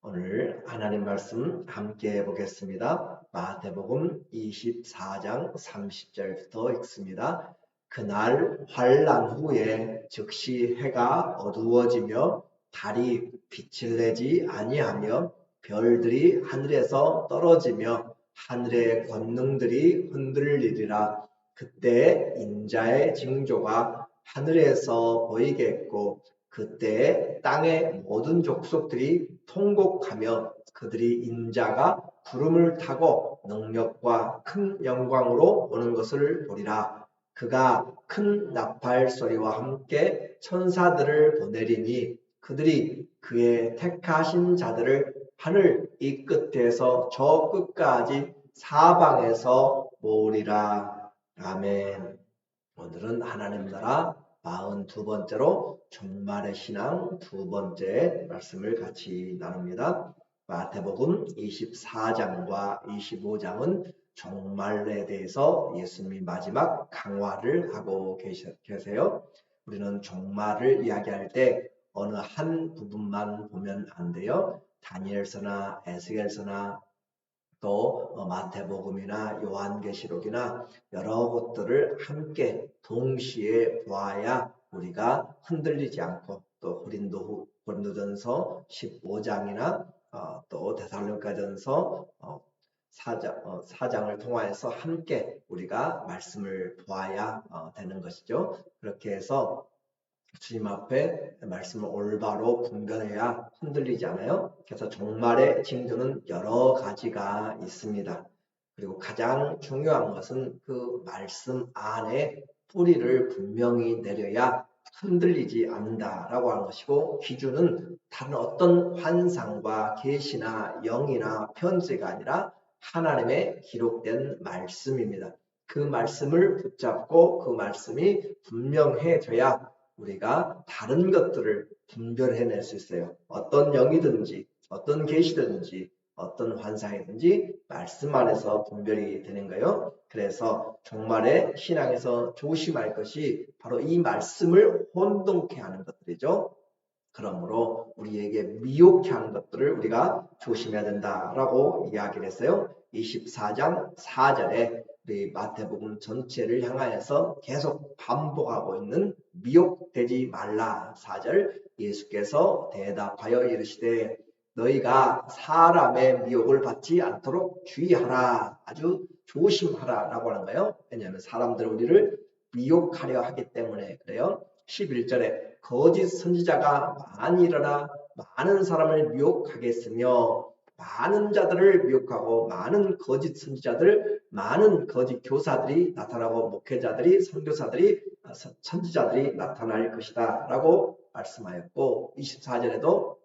오늘 하나님 말씀 함께 보겠습니다. 마태복음 24장 30절부터 읽습니다. 그날 환난 후에 즉시 해가 어두워지며 달이 빛을 내지 아니하며 별들이 하늘에서 떨어지며 하늘의 권능들이 흔들리리라. 그때 인자의 징조가 하늘에서 보이겠고 그때 땅의 모든 족속들이 통곡하며 그들이 인자가 구름을 타고 능력과 큰 영광으로 오는 것을 보리라. 그가 큰 나팔 소리와 함께 천사들을 보내리니 그들이 그의 택하신 자들을 하늘 이 끝에서 저 끝까지 사방에서 모으리라. 아멘. 오늘은 하나님 나라 42번째로 종말의 신앙 두 번째 말씀을 같이 나눕니다. 마태복음 24장과 25장은 종말에 대해서 예수님이 마지막 강화를 하고 계세요. 우리는 종말을 이야기할 때 어느 한 부분만 보면 안 돼요. 다니엘서나 에스겔서나 또 마태복음이나 요한계시록이나 여러 곳들을 함께 동시에 보아야 우리가 흔들리지 않고 또 고린도전서 15장이나 또 데살로니가전서 4장을 통하여서 함께 우리가 말씀을 보아야 되는 것이죠. 그렇게 해서 주님 앞에 말씀을 올바로 분별해야 흔들리지 않아요. 그래서 종말의 징조는 여러 가지가 있습니다. 그리고 가장 중요한 것은 그 말씀 안에 뿌리를 분명히 내려야 흔들리지 않는다라고 하는 것이고, 기준은 다른 어떤 환상과 계시나 영이나 편지가 아니라 하나님의 기록된 말씀입니다. 그 말씀을 붙잡고 그 말씀이 분명해져야 우리가 다른 것들을 분별해낼 수 있어요. 어떤 영이든지 어떤 계시든지 어떤 환상이든지 말씀 안에서 분별이 되는 거예요. 그래서 종말의 신앙에서 조심할 것이 바로 이 말씀을 혼동케 하는 것들이죠. 그러므로 우리에게 미혹해 하는 것들을 우리가 조심해야 된다라고 이야기를 했어요. 24장 4절에 우리 마태복음 전체를 향하여서 계속 반복하고 있는 미혹되지 말라 4절, 예수께서 대답하여 이르시되 너희가 사람의 미혹을 받지 않도록 주의하라, 아주 조심하라 라고 하는 거예요. 왜냐하면 사람들 우리를 미혹하려 하기 때문에 그래요. 11절에 거짓 선지자가 많이 일어나 많은 사람을 미혹하겠으며 많은 자들을 미혹하고 많은 거짓 선지자들, 많은 거짓 교사들이 나타나고 목회자들이, 선교사들이, 선지자들이 나타날 것이다 라고 말씀하였고, 24절에도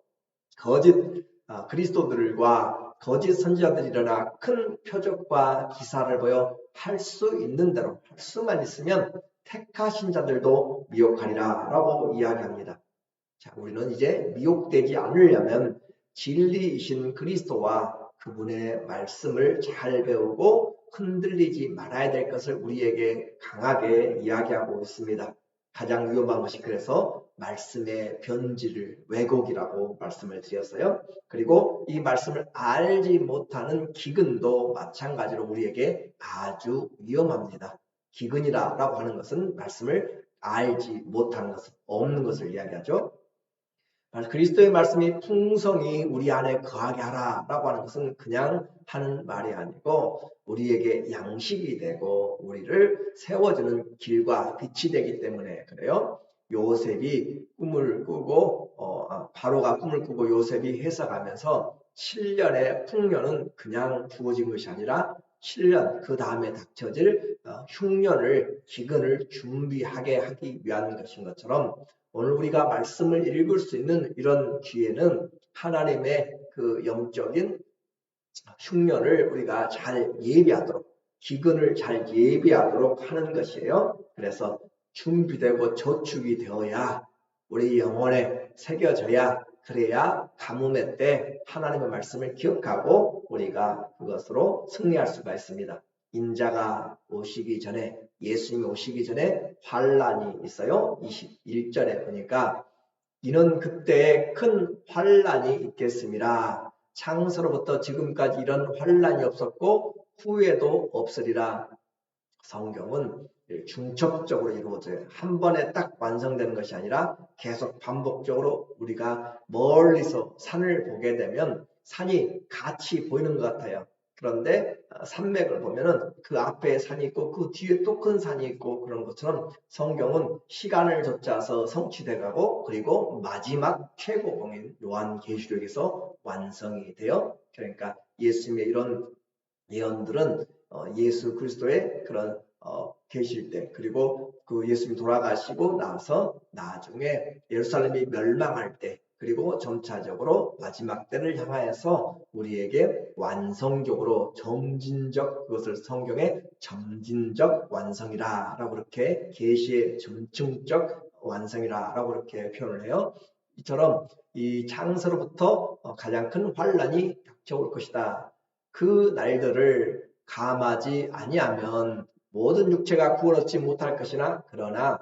거짓 그리스도들과 거짓 선지자들이 일어나 큰 표적과 기사를 보여 할 수 있는 대로 할 수만 있으면 택하신 자들도 미혹하리라 라고 이야기합니다. 자, 우리는 이제 미혹되지 않으려면 진리이신 그리스도와 그분의 말씀을 잘 배우고 흔들리지 말아야 될 것을 우리에게 강하게 이야기하고 있습니다. 가장 위험한 것이 그래서 말씀의 변질을 왜곡이라고 말씀을 드렸어요. 그리고 이 말씀을 알지 못하는 기근도 마찬가지로 우리에게 아주 위험합니다. 기근이라고 하는 것은 말씀을 알지 못하는 것은 없는 것을 이야기하죠. 그리스도의 말씀이 풍성히 우리 안에 거하게 하라라고 하는 것은 그냥 하는 말이 아니고 우리에게 양식이 되고 우리를 세워주는 길과 빛이 되기 때문에 그래요. 요셉이 꿈을 꾸고 바로가 꿈을 꾸고 요셉이 해석하면서 7년의 풍년은 그냥 주어진 것이 아니라 7년 그 다음에 닥쳐질 흉년을 기근을 준비하게 하기 위한 것인 것처럼 오늘 우리가 말씀을 읽을 수 있는 이런 기회는 하나님의 그 영적인 흉년을 우리가 잘 예비하도록, 기근을 잘 예비하도록 하는 것이에요. 그래서 준비되고 저축이 되어야 우리 영혼에 새겨져야, 그래야 가뭄의 때 하나님의 말씀을 기억하고 우리가 그것으로 승리할 수가 있습니다. 인자가 오시기 전에, 예수님이 오시기 전에 환란이 있어요. 21절에 보니까 이는 그때에 큰 환란이 있겠습니다. 창세로부터 지금까지 이런 환란이 없었고 후에도 없으리라. 성경은 중첩적으로 이루어져요. 한 번에 딱 완성되는 것이 아니라 계속 반복적으로 우리가 멀리서 산을 보게 되면 산이 같이 보이는 것 같아요. 그런데 산맥을 보면은 그 앞에 산이 있고 그 뒤에 또 큰 산이 있고 그런 것처럼 성경은 시간을 좇아서 성취돼 가고 그리고 마지막 최고봉인 요한계시록에서 완성이 돼요. 그러니까 예수님의 이런 예언들은 예수 그리스도의 그런 계실 때 그리고 그 예수님이 돌아가시고 나서 나중에 예루살렘이 멸망할 때 그리고 점차적으로 마지막 때를 향하여서 우리에게 완성적으로 점진적 그것을 성경의 점진적 완성이라 라고 그렇게 계시의 점층적 완성이라 라고 그렇게 표현을 해요. 이처럼 이 창세로부터 가장 큰 환란이 닥쳐올 것이다. 그 날들을 감하지 아니하면 모든 육체가 구원 얻지 못할 것이나 그러나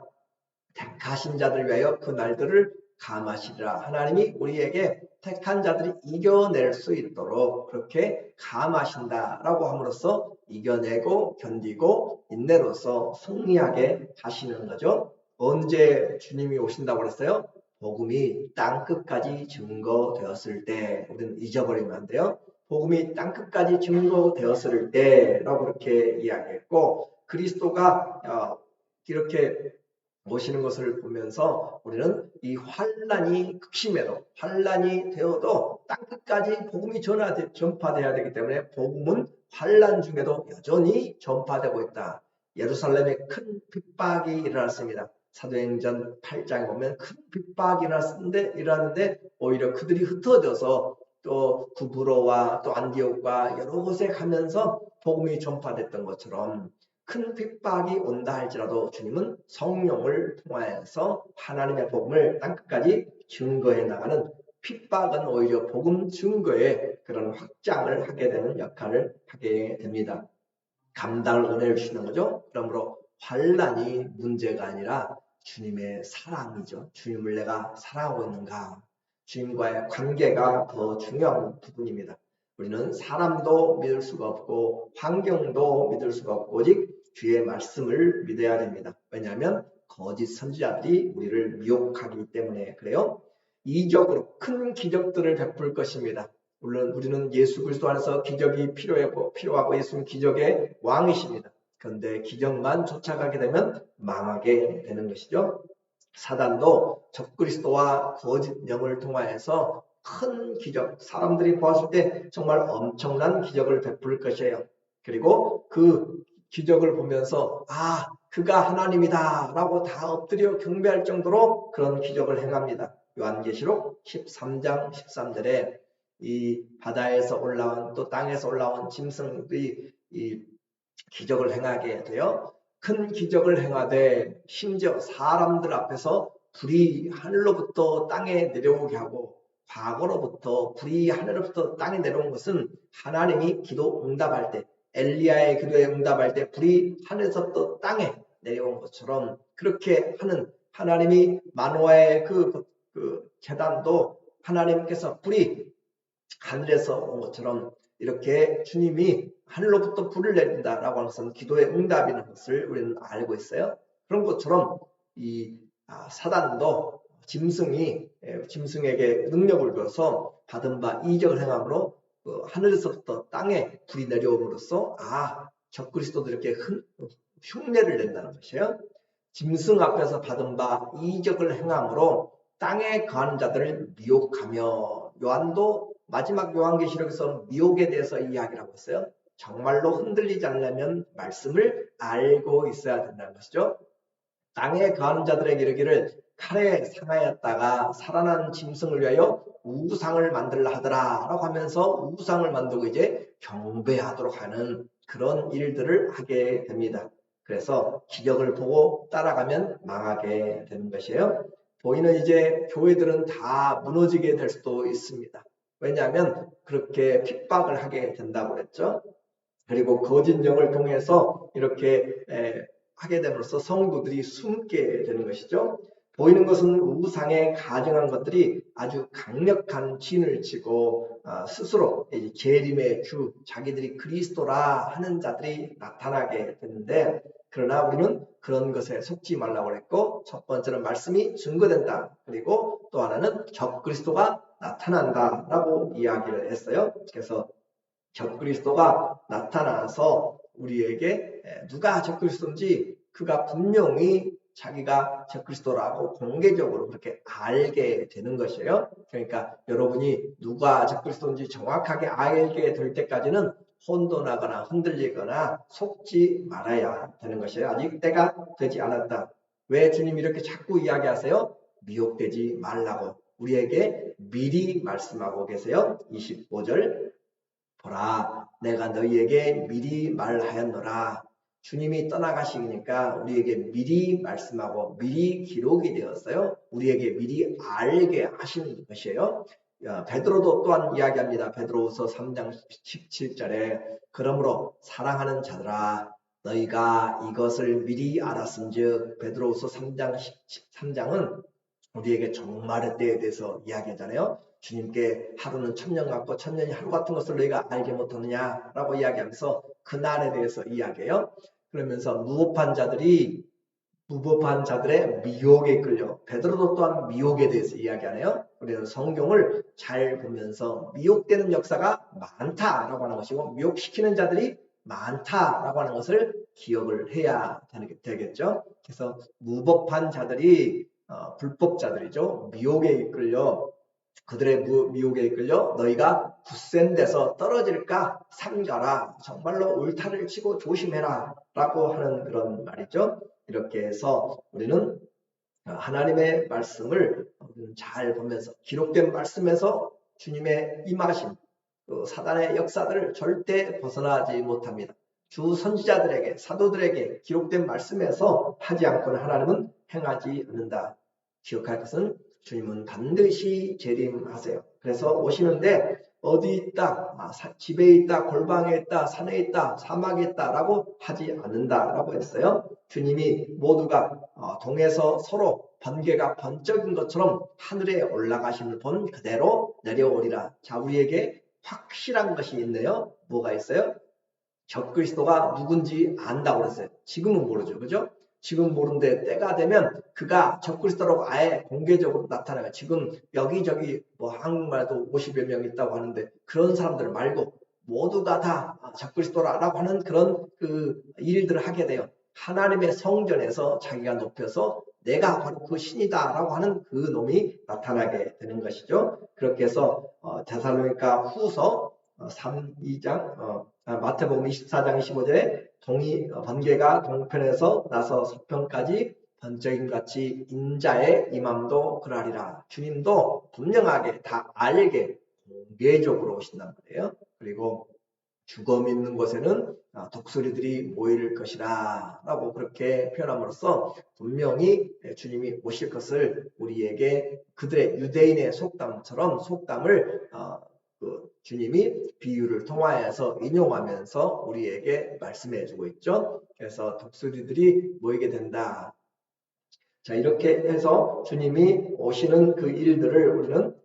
택하신 자들 위하여 그 날들을 감하시리라. 하나님이 우리에게 택한 자들이 이겨낼 수 있도록 그렇게 감하신다라고 함으로써 이겨내고 견디고 인내로서 승리하게 하시는 거죠. 언제 주님이 오신다고 그랬어요? 복음이 땅끝까지 증거되었을 때. 우리는 잊어버리면 안 돼요. 복음이 땅끝까지 증거되었을 때라고 그렇게 이야기했고 그리스도가 이렇게 오시는 것을 보면서 우리는 이 환란이 극심해도 환란이 되어도 땅끝까지 복음이 전파되어야 되기 때문에 복음은 환란 중에도 여전히 전파되고 있다. 예루살렘에 큰 핍박이 일어났습니다. 사도행전 8장에 보면 큰 핍박이 일어났는데 오히려 그들이 흩어져서 또 구브로와 또 안디옥과 여러 곳에 가면서 복음이 전파됐던 것처럼 큰 핍박이 온다 할지라도 주님은 성령을 통하여서 하나님의 복음을 땅끝까지 증거해 나가는 핍박은 오히려 복음 증거의 그런 확장을 하게 되는 역할을 하게 됩니다. 감당을 은혜를 주시는 거죠. 그러므로 환란이 문제가 아니라 주님의 사랑이죠. 주님을 내가 사랑하고 있는가? 주님과의 관계가 더 중요한 부분입니다. 우리는 사람도 믿을 수가 없고 환경도 믿을 수가 없고 오직 주의 말씀을 믿어야 됩니다. 왜냐하면 거짓 선지자들이 우리를 미혹하기 때문에 그래요. 이적으로 큰 기적들을 베풀 것입니다. 물론 우리는 예수 그리스도 안에서 기적이 필요하고 예수는 기적의 왕이십니다. 그런데 기적만 쫓아가게 되면 망하게 되는 것이죠. 사단도 적그리스도와 거짓 영을 통하여서 큰 기적, 사람들이 보았을 때 정말 엄청난 기적을 베풀 것이에요. 그리고 그 기적을 보면서 그가 하나님이다 라고 다 엎드려 경배할 정도로 그런 기적을 행합니다. 요한계시록 13장 13절에 이 바다에서 올라온 또 땅에서 올라온 짐승들이 이 기적을 행하게 돼요. 큰 기적을 행하되 심지어 사람들 앞에서 불이 하늘로부터 땅에 내려오게 하고 과거로부터 불이 하늘로부터 땅에 내려온 것은 하나님이 기도 응답할 때 엘리야의 기도에 응답할 때 불이 하늘에서부터 땅에 내려온 것처럼 그렇게 하는 하나님이 만화의 그 재단도 하나님께서 불이 하늘에서 온 것처럼 이렇게 주님이 하늘로부터 불을 내린다라고 하는 것은 기도의 응답이라는 것을 우리는 알고 있어요. 그런 것처럼 이 사단도 짐승에게 능력을 줘서 받은 바 이적을 행함으로 하늘에서부터 땅에 불이 내려옴으로써 적그리스도도 이렇게 흉내를 낸다는 것이에요. 짐승 앞에서 받은 바 이적을 행함으로 땅에 거하는 자들을 미혹하며 요한도 마지막 요한계시록에서 미혹에 대해서 이야기를 하고 있어요. 정말로 흔들리지 않으려면 말씀을 알고 있어야 된다는 것이죠. 땅에 거하는 자들에게 이르기를 칼에 상하였다가 살아난 짐승을 위하여 우상을 만들라 하더라 라고 하면서 우상을 만들고 이제 경배하도록 하는 그런 일들을 하게 됩니다. 그래서 기적을 보고 따라가면 망하게 되는 것이에요. 보이는 이제 교회들은 다 무너지게 될 수도 있습니다. 왜냐하면 그렇게 핍박을 하게 된다고 그랬죠. 그리고 거짓 영을 통해서 이렇게 하게 됨으로써 성도들이 숨게 되는 것이죠. 보이는 것은 우상에 가증한 것들이 아주 강력한 진을 치고 스스로 재림의 주, 자기들이 그리스도라 하는 자들이 나타나게 되는데, 그러나 우리는 그런 것에 속지 말라고 그랬고, 첫 번째는 말씀이 증거된다. 그리고 또 하나는 적그리스도가 나타난다라고 이야기를 했어요. 그래서 적그리스도가 나타나서 우리에게 누가 적그리스도인지 그가 분명히 자기가 적그리스도라고 공개적으로 그렇게 알게 되는 것이에요. 그러니까 여러분이 누가 적그리스도인지 정확하게 알게 될 때까지는 혼돈하거나 흔들리거나 속지 말아야 되는 것이에요. 아직 때가 되지 않았다. 왜 주님이 이렇게 자꾸 이야기하세요? 미혹되지 말라고 우리에게 미리 말씀하고 계세요. 25절 보라, 내가 너희에게 미리 말하였노라. 주님이 떠나가시니까 우리에게 미리 말씀하고 미리 기록이 되었어요. 우리에게 미리 알게 하시는 것이에요. 베드로도 또한 이야기합니다. 베드로후서 3장 17절에 그러므로 사랑하는 자들아 너희가 이것을 미리 알았은즉, 베드로후서 3장 13장은 우리에게 종말의 때에 대해서 이야기하잖아요. 주님께 하루는 천년 같고 천년이 하루 같은 것을 너희가 알지 못하느냐라고 이야기하면서 그날에 대해서 이야기해요. 그러면서 무법한 자들의 미혹에 끌려, 베드로도 또한 미혹에 대해서 이야기하네요. 그래서 성경을 잘 보면서 미혹되는 역사가 많다라고 하는 것이고 미혹시키는 자들이 많다라고 하는 것을 기억을 해야 되겠죠. 그래서 무법한 자들이 불법자들이죠. 미혹에 이끌려, 그들의 미혹에 이끌려 너희가 굳센 데서 떨어질까 삼가라, 정말로 울타리를 치고 조심해라 라고 하는 그런 말이죠. 이렇게 해서 우리는 하나님의 말씀을 잘 보면서 기록된 말씀에서 주님의 임하심, 사단의 역사들을 절대 벗어나지 못합니다. 주 선지자들에게, 사도들에게 기록된 말씀에서 하지 않고는 하나님은 행하지 않는다. 기억할 것은 주님은 반드시 재림하세요. 그래서 오시는데 어디 있다, 집에 있다, 골방에 있다, 산에 있다, 사막에 있다 라고 하지 않는다라고 했어요. 주님이 모두가 동에서 서로 번개가 번쩍인 것처럼 하늘에 올라가심을 본 그대로 내려오리라. 자, 우리에게 확실한 것이 있네요. 뭐가 있어요? 적그리스도가 누군지 안다고 그랬어요. 지금은 모르죠. 그죠? 지금 모르는데 때가 되면 그가 적그리스도라고 아예 공개적으로 나타나요. 지금 여기저기 한국말도 50여 명 있다고 하는데 그런 사람들 말고 모두가 다 적그리스도라고 하는 그런 그 일들을 하게 돼요. 하나님의 성전에서 자기가 높여서 내가 바로 그 신이다라고 하는 그 놈이 나타나게 되는 것이죠. 그렇게 해서 데살로니가 후서 2장 마태복음 24장 25절에 번개가 동편에서 나서 서편까지 번쩍임같이 인자의 임함도 그러하리라. 주님도 분명하게 다 알게 공개적으로 오신단 말이에요. 그리고 죽어 믿는 곳에는 독수리들이 모일 것이라 라고 그렇게 표현함으로써 분명히 주님이 오실 것을 우리에게 그들의 유대인의 속담처럼 속담을 주님이 비유를 통하여서 인용하면서 우리에게 말씀해 주고 있죠. 그래서 독수리들이 모이게 된다. 자, 이렇게 해서 주님이 오시는 그 일들을 우리는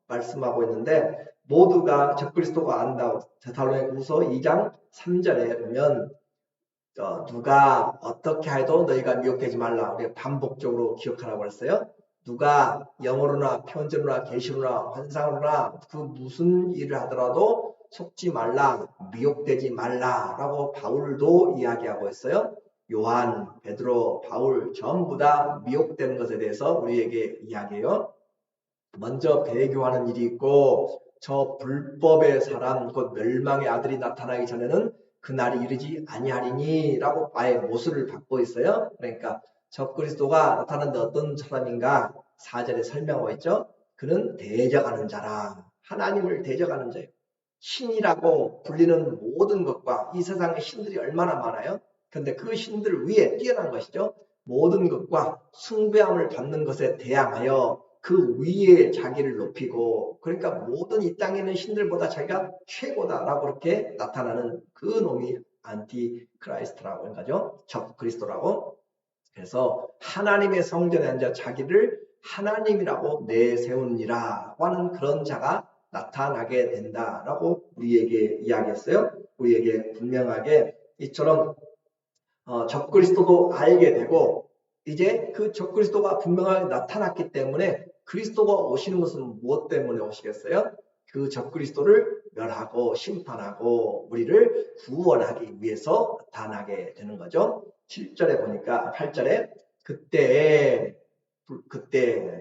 말씀하고 있는데 모두가 적그리스도가 안다고 데살로니가후서 2장 3절에 보면 누가 어떻게 해도 너희가 미혹되지 말라. 우리가 반복적으로 기억하라고 했어요. 누가 영어로나 편지로나 계시로나 환상으로나 그 무슨 일을 하더라도 속지 말라, 미혹되지 말라라고 바울도 이야기하고 있어요. 요한, 베드로, 바울 전부 다 미혹되는 것에 대해서 우리에게 이야기해요. 먼저 배교하는 일이 있고 저 불법의 사람 곧 멸망의 아들이 나타나기 전에는 그날이 이르지 아니하리니 라고 아예 모수를 받고 있어요. 그러니까 적그리스도가 나타났는데 어떤 사람인가 4절에 설명하고 있죠. 그는 대적하는 자라. 하나님을 대적하는 자예요. 신이라고 불리는 모든 것과 이 세상의 신들이 얼마나 많아요. 그런데 그 신들 위에 뛰어난 것이죠. 모든 것과 숭배함을 받는 것에 대항하여 그 위에 자기를 높이고, 그러니까 모든 이 땅에 있는 신들보다 자기가 최고다라고 그렇게 나타나는 그 놈이 안티크라이스트라고 하는 거죠. 적그리스도라고. 그래서 하나님의 성전에 앉아 자기를 하나님이라고 내세우니라 하는 그런 자가 나타나게 된다라고 우리에게 이야기했어요. 우리에게 분명하게 이처럼 적그리스도도 알게 되고 이제 그 적그리스도가 분명하게 나타났기 때문에 그리스도가 오시는 것은 무엇 때문에 오시겠어요? 그 적그리스도를 멸하고 심판하고 우리를 구원하기 위해서 나타나게 되는 거죠. 7절에 보니까 8절에 그때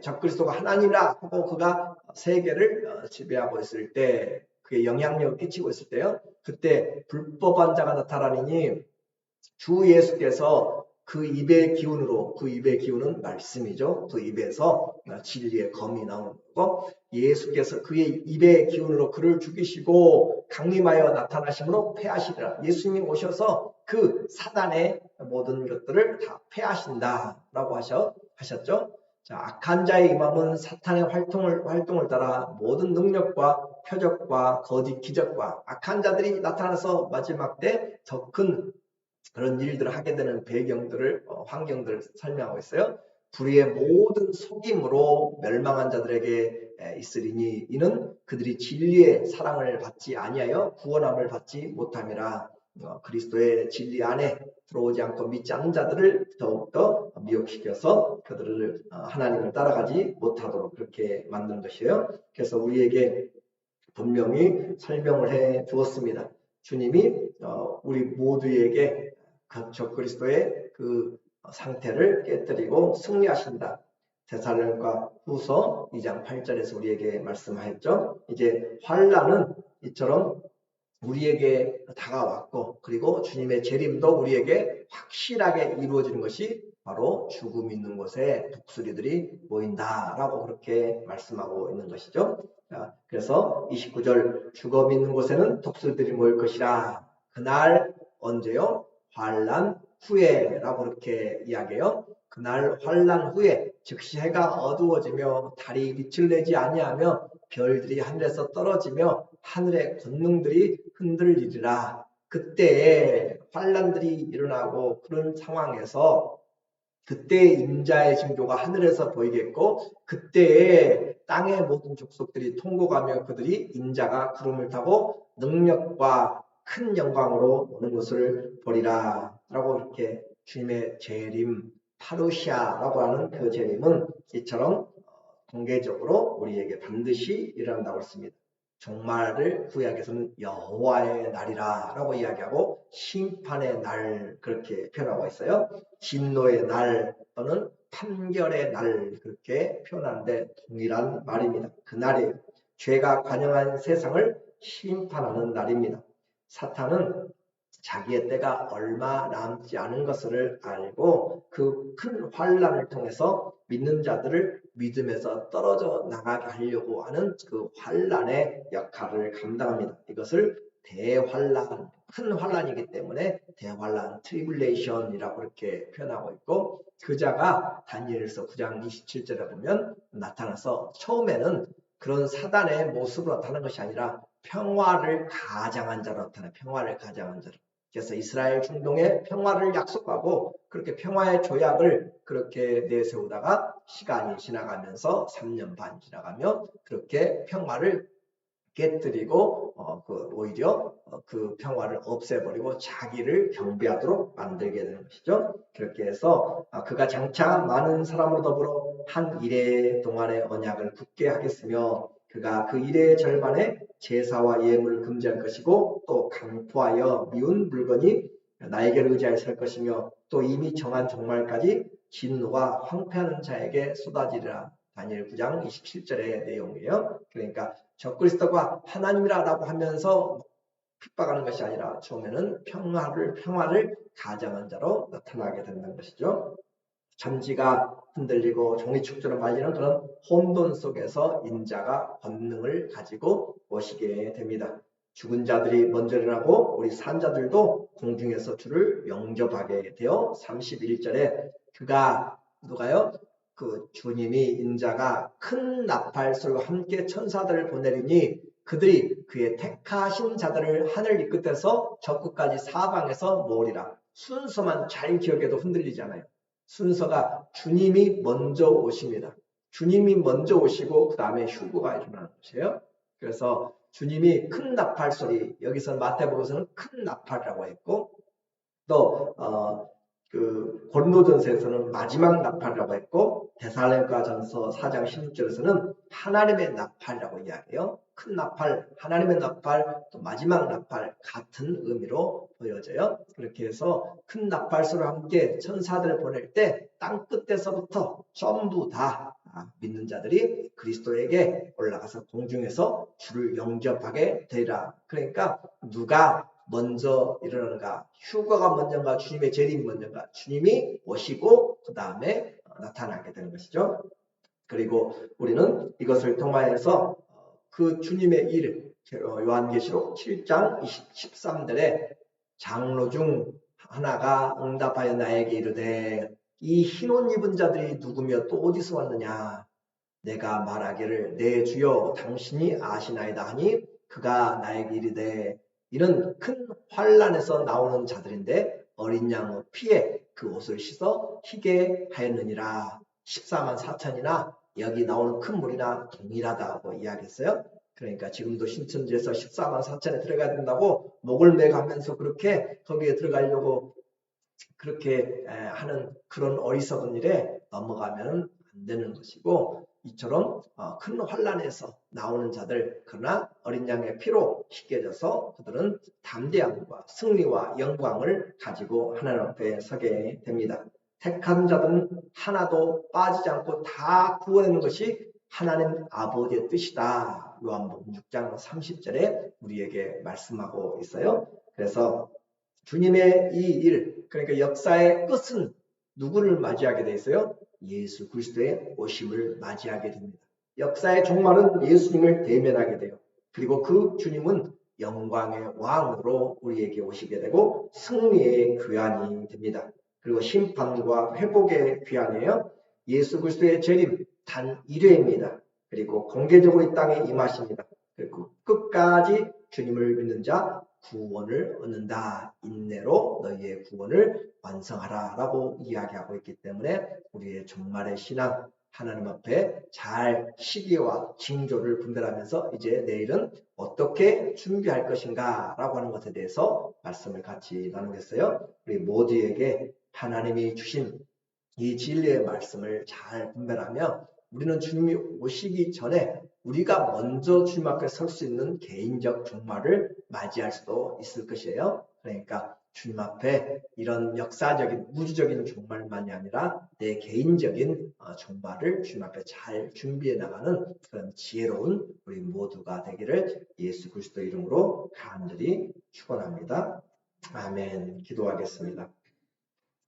적그리스도가 하나님이라 하고 그가 세계를 지배하고 있을 때 그의 영향력을 끼치고 있을 때요. 그때 불법한 자가 나타나니 주 예수께서 그 입의 기운으로, 그 입의 기운은 말씀이죠. 그 입에서 진리의 검이 나오는 거고, 예수께서 그의 입의 기운으로 그를 죽이시고 강림하여 나타나심으로 패하시리라. 예수님이 오셔서 그 사단의 모든 것들을 다 패하신다라고 하셨죠. 자, 악한 자의 임함은 사탄의 활동을 따라 모든 능력과 표적과 거짓 기적과 악한 자들이 나타나서 마지막 때 더 큰 그런 일들을 하게 되는 배경들을 환경들을 설명하고 있어요. 불의의 모든 속임으로 멸망한 자들에게 있으리니 이는 그들이 진리의 사랑을 받지 아니하여 구원함을 받지 못함이라. 그리스도의 진리 안에 들어오지 않고 믿지 않는 자들을 더욱더 미혹시켜서 그들을 하나님을 따라가지 못하도록 그렇게 만든 것이에요. 그래서 우리에게 분명히 설명을 해 주었습니다. 주님이 우리 모두에게 적그리스도의 그 상태를 깨뜨리고 승리하신다. 데살로니가 후서 2장 8절에서 우리에게 말씀하였죠. 이제 환난은 이처럼 우리에게 다가왔고 그리고 주님의 재림도 우리에게 확실하게 이루어지는 것이 바로 죽음 있는 곳에 독수리들이 모인다라고 그렇게 말씀하고 있는 것이죠. 그래서 29절 죽음 있는 곳에는 독수리들이 모일 것이라. 그날 언제요? 환난 후에라고 그렇게 이야기해요. 그날 환난 후에 즉시 해가 어두워지며 달이 빛을 내지 아니하며 별들이 하늘에서 떨어지며 하늘의 권능들이 흔들리리라. 그때에 환난들이 일어나고 그런 상황에서 그때의 인자의 징조가 하늘에서 보이겠고 그때에 땅의 모든 족속들이 통곡하며 그들이 인자가 구름을 타고 능력과 큰 영광으로 오는 것을 보리라 라고 이렇게 주님의 재림 파루시아라고 하는 그 재림은 이처럼 공개적으로 우리에게 반드시 일어난다고 했습니다. 종말을 구약에서는 여호와의 날이라 라고 이야기하고 심판의 날 그렇게 표현하고 있어요. 진노의 날 또는 판결의 날 그렇게 표현하는데 동일한 말입니다. 그날이에요. 죄가 관영한 세상을 심판하는 날입니다. 사탄은 자기의 때가 얼마 남지 않은 것을 알고 그 큰 환난을 통해서 믿는 자들을 믿음에서 떨어져 나가게 하려고 하는 그 환난의 역할을 감당합니다. 이것을 대환난, 큰 환난이기 때문에 대환난, 트리블레이션이라고 그렇게 표현하고 있고 그 자가 다니엘서 9장 27절에 보면 나타나서 처음에는 그런 사단의 모습으로 나타나는 것이 아니라 평화를 가장한 자로 나타나요. 평화를 가장한 자로. 그래서 이스라엘 중동에 평화를 약속하고 그렇게 평화의 조약을 그렇게 내세우다가 시간이 지나가면서 3년 반 지나가며 그렇게 평화를 깨뜨리고 오히려 그 평화를 없애버리고 자기를 경배하도록 만들게 되는 것이죠. 그렇게 해서 그가 장차 많은 사람으로 더불어 한 이래 동안의 언약을 굳게 하겠으며 그가 그 이래의 절반에 제사와 예물을 금지할 것이고 또 강포하여 미운 물건이 나에게를 의지하여 설 것이며 또 이미 정한 종말까지 진노가 황폐하는 자에게 쏟아지리라. 다니엘 9장 27절의 내용이에요. 그러니까 적그리스도가 하나님이라고 하면서 핍박하는 것이 아니라 처음에는 평화를 가장한 자로 나타나게 된다는 것이죠. 천지가 흔들리고 종이축조로 말리는 그런 혼돈 속에서 인자가 권능을 가지고 오시게 됩니다. 죽은 자들이 먼저 일어나고 우리 산 자들도 공중에서 주를 영접하게 되어 31절에 그가 누가요? 그 주님이 인자가 큰 나팔소리와 함께 천사들을 보내리니 그들이 그의 택하신 자들을 하늘 이 끝에서 저 끝까지 사방에서 모으리라. 순서만 잘 기억해도 흔들리잖아요. 순서가 주님이 먼저 오십니다. 주님이 먼저 오시고 그 다음에 휴거가 일어나는 것이에요. 그래서 주님이 큰 나팔 소리, 여기서 마태복음에서는 큰 나팔이라고 했고, 또 고린도전서에서는 마지막 나팔이라고 했고, 데살로니가전서 4장 16절에서는 하나님의 나팔이라고 이야기해요. 큰 나팔, 하나님의 나팔, 또 마지막 나팔 같은 의미로 보여져요. 그렇게 해서 큰 나팔 소리와 함께 천사들을 보낼 때 땅 끝에서부터 전부 다 믿는 자들이 그리스도에게 올라가서 공중에서 주를 영접하게 되리라. 그러니까 누가 먼저 일어나는가, 휴거가 먼저인가, 주님의 재림이 먼저인가, 주님이 오시고 그 다음에 나타나게 되는 것이죠. 그리고 우리는 이것을 통하여서 그 주님의 일, 요한계시록 7장 13절에 장로 중 하나가 응답하여 나에게 이르되 이 흰옷 입은 자들이 누구며 또 어디서 왔느냐, 내가 말하기를 내 주여 당신이 아시나이다 하니 그가 나에게 이르되 이는 큰 환란에서 나오는 자들인데 어린 양의 피에 그 옷을 씻어 희게 하였느니라. 14만 4천이나 여기 나오는 큰 물이나 동일하다고 이야기했어요. 그러니까 지금도 신천지에서 14만 4천에 들어가야 된다고 목을 매가면서 그렇게 거기에 들어가려고 그렇게 하는 그런 어리석은 일에 넘어가면 안 되는 것이고, 이처럼 큰 환란에서 나오는 자들, 그러나 어린 양의 피로 씻겨져서 그들은 담대함과 승리와 영광을 가지고 하나님 앞에 서게 됩니다. 택한 자들은 하나도 빠지지 않고 다 구원하는 것이 하나님 아버지의 뜻이다. 요한복음 6장 30절에 우리에게 말씀하고 있어요. 그래서 주님의 이 일, 그러니까 역사의 끝은 누구를 맞이하게 돼 있어요? 예수 그리스도의 오심을 맞이하게 됩니다. 역사의 종말은 예수님을 대면하게 돼요. 그리고 그 주님은 영광의 왕으로 우리에게 오시게 되고 승리의 귀환이 됩니다. 그리고 심판과 회복의 귀환이에요. 예수 그리스도의 재림 단 1회입니다. 그리고 공개적으로 이 땅에 임하십니다. 그리고 끝까지 주님을 믿는 자 구원을 얻는다. 인내로 너희의 구원을 완성하라 라고 이야기하고 있기 때문에 우리의 종말의 신앙, 하나님 앞에 잘 시기와 징조를 분별하면서 이제 내일은 어떻게 준비할 것인가 라고 하는 것에 대해서 말씀을 같이 나누겠어요. 우리 모두에게 하나님이 주신 이 진리의 말씀을 잘 분별하며 우리는 주님이 오시기 전에 우리가 먼저 주님 앞에 설 수 있는 개인적 종말을 맞이할 수도 있을 것이에요. 그러니까 주님 앞에 이런 역사적인 우주적인 종말만이 아니라 내 개인적인 종말을 주님 앞에 잘 준비해 나가는 그런 지혜로운 우리 모두가 되기를 예수 그리스도 이름으로 간절히 축원합니다. 아멘. 기도하겠습니다.